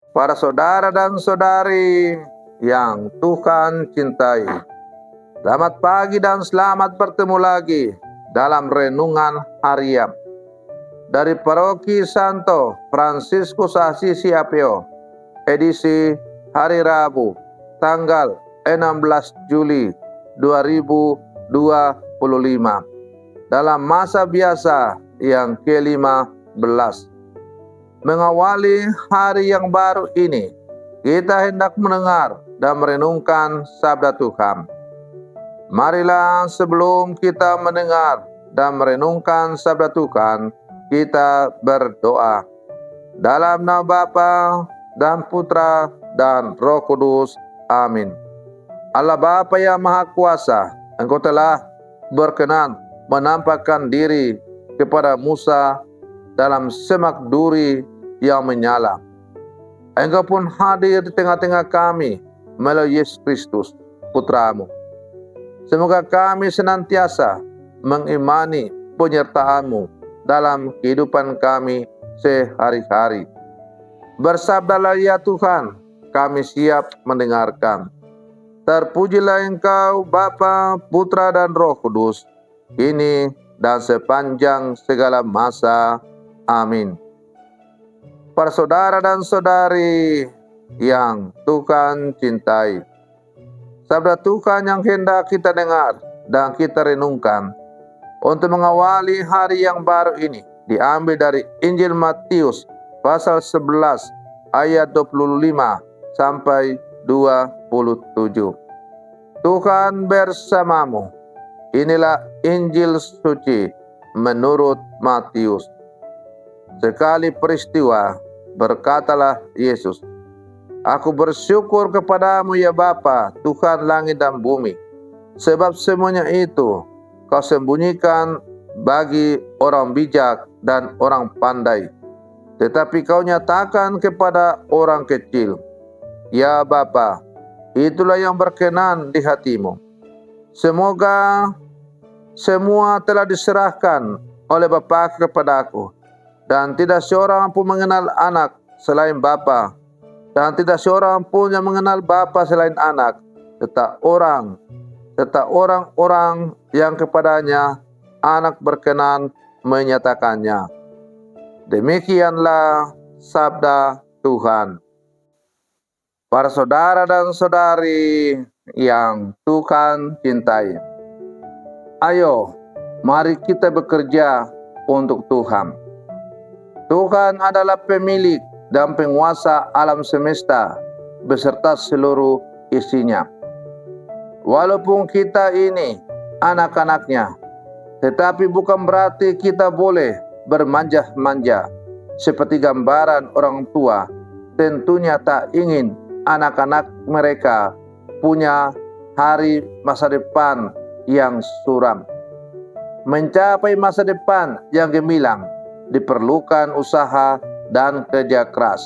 Para saudara dan saudari yang Tuhan cintai, selamat pagi dan selamat bertemu lagi dalam renungan harian dari Paroki Santo Fransiskus Assisi Apio, edisi hari Rabu, tanggal 16 Juli 2025, dalam masa biasa yang ke-15. Mengawali hari yang baru ini, kita hendak mendengar dan merenungkan sabda Tuhan. Marilah sebelum kita mendengar dan merenungkan sabda Tuhan, kita berdoa. Dalam nama Bapa dan Putra dan Roh Kudus. Amin. Allah Bapa yang Maha Kuasa, Engkau telah berkenan menampakkan diri kepada Musa dalam semak duri yang menyala. Engkau pun hadir di tengah-tengah kami melalui Yesus Kristus, Putra-Mu. Semoga kami senantiasa mengimani penyertaan-Mu dalam kehidupan kami sehari-hari. Bersabdalah ya Tuhan, kami siap mendengarkan. Terpujilah Engkau Bapa, Putra dan Roh Kudus, kini dan sepanjang segala masa. Amin. Para saudara dan saudari yang Tuhan cintai, sabda Tuhan yang hendak kita dengar dan kita renungkan untuk mengawali hari yang baru ini diambil dari Injil Matius pasal 11 ayat 25 sampai 27. Tuhan bersamamu. Inilah Injil suci menurut Matius. Sekali peristiwa, berkatalah Yesus, Aku bersyukur kepadamu ya Bapa, Tuhan langit dan bumi, sebab semuanya itu Kau sembunyikan bagi orang bijak dan orang pandai, tetapi Kau nyatakan kepada orang kecil. Ya Bapa, itulah yang berkenan di hatimu. Semoga semua telah diserahkan oleh Bapa kepadaku, dan tidak seorang pun mengenal anak selain Bapa, dan tidak seorang pun yang mengenal Bapa selain anak, serta orang-orang yang kepadanya anak berkenan menyatakannya. Demikianlah sabda Tuhan. Para saudara dan saudari yang Tuhan cintai, ayo mari kita bekerja untuk Tuhan. Tuhan adalah pemilik dan penguasa alam semesta beserta seluruh isinya. Walaupun kita ini anak-anaknya, tetapi bukan berarti kita boleh bermanja-manja seperti gambaran orang tua. Tentunya tak ingin anak-anak mereka punya hari masa depan yang suram. Mencapai masa depan yang gemilang diperlukan usaha dan kerja keras.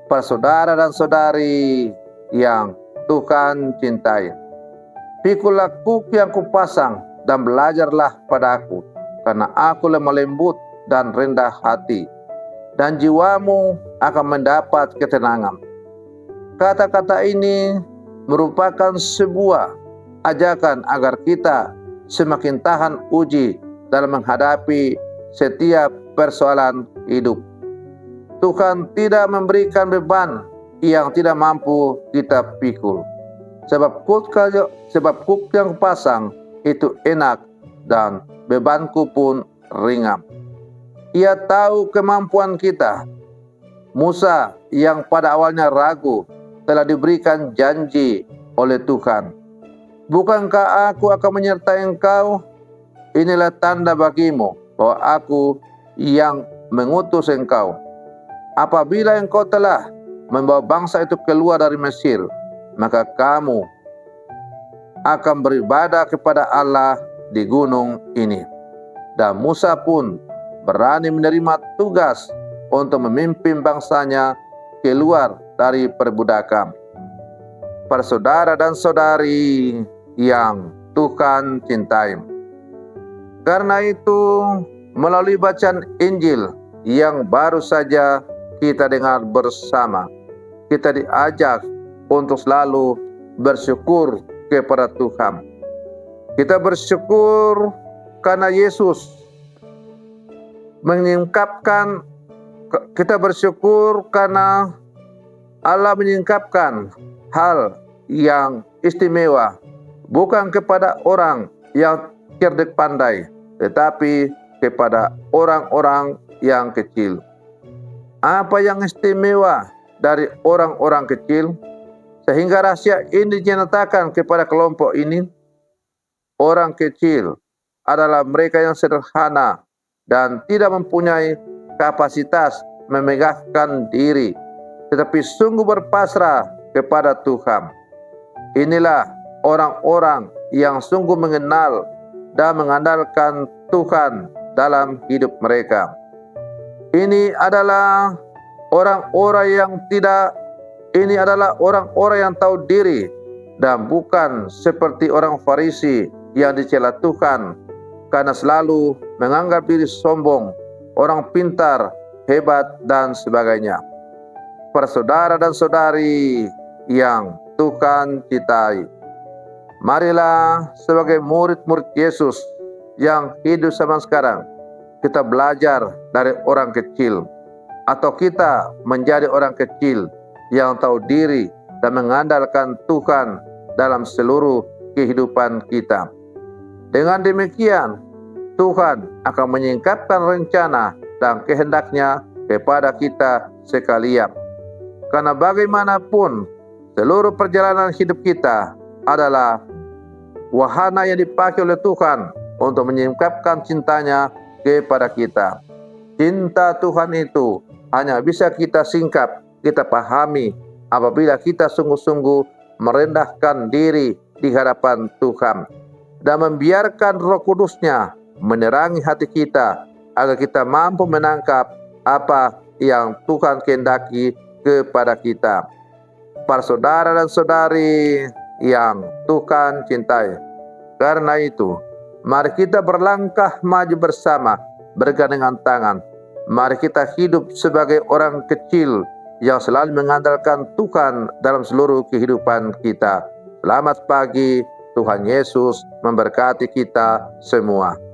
Para saudara dan saudari yang Tuhan cintai, pikulah kuk yang kupasang dan belajarlah padaku, karena aku lemah lembut dan rendah hati, dan jiwamu akan mendapat ketenangan. Kata-kata ini merupakan sebuah ajakan agar kita semakin tahan uji dalam menghadapi setiap persoalan hidup. Tuhan tidak memberikan beban yang tidak mampu kita pikul. Sebab kuk yang kupasang itu enak dan bebanku pun ringan. Ia tahu kemampuan kita. Musa yang pada awalnya ragu telah diberikan janji oleh Tuhan. Bukankah aku akan menyertai engkau? Inilah tanda bagimu bahwa aku yang mengutus engkau. Apabila engkau telah membawa bangsa itu keluar dari Mesir, maka kamu akan beribadah kepada Allah di gunung ini. Dan Musa pun berani menerima tugas untuk memimpin bangsanya keluar dari perbudakan. Para saudara dan saudari yang Tuhan cintai, karena itu melalui bacaan Injil yang baru saja kita dengar bersama, kita diajak untuk selalu bersyukur kepada Tuhan. Kita bersyukur karena Yesus menyingkapkan, kita bersyukur karena Allah menyingkapkan hal yang istimewa bukan kepada orang yang cerdik pandai, tetapi kepada orang-orang yang kecil. Apa yang istimewa dari orang-orang kecil sehingga rahasia ini dinyatakan kepada kelompok ini? Orang kecil adalah mereka yang sederhana dan tidak mempunyai kapasitas memegahkan diri, tetapi sungguh berpasrah kepada Tuhan. Inilah orang-orang yang sungguh mengenal dan mengandalkan Tuhan dalam hidup mereka. Ini adalah orang-orang yang tahu diri dan bukan seperti orang Farisi yang dicela Tuhan karena selalu menganggap diri sombong, orang pintar, hebat, dan sebagainya. Para saudara dan saudari yang Tuhan cintai, marilah sebagai murid-murid Yesus yang hidup zaman sekarang, kita belajar dari orang kecil, atau kita menjadi orang kecil yang tahu diri dan mengandalkan Tuhan dalam seluruh kehidupan kita. Dengan demikian, Tuhan akan menyingkapkan rencana dan kehendaknya kepada kita sekalian. Karena bagaimanapun, seluruh perjalanan hidup kita adalah wahana yang dipakai oleh Tuhan untuk menyingkapkan cintanya kepada kita. Cinta Tuhan itu hanya bisa kita singkap, kita pahami apabila kita sungguh-sungguh merendahkan diri di hadapan Tuhan dan membiarkan Roh Kudus-Nya menerangi hati kita agar kita mampu menangkap apa yang Tuhan kehendaki kepada kita. Para saudara dan saudari yang Tuhan cintai, karena itu mari kita berlangkah maju bersama, bergandengan tangan. Mari kita hidup sebagai orang kecil yang selalu mengandalkan Tuhan dalam seluruh kehidupan kita. Selamat pagi, Tuhan Yesus memberkati kita semua.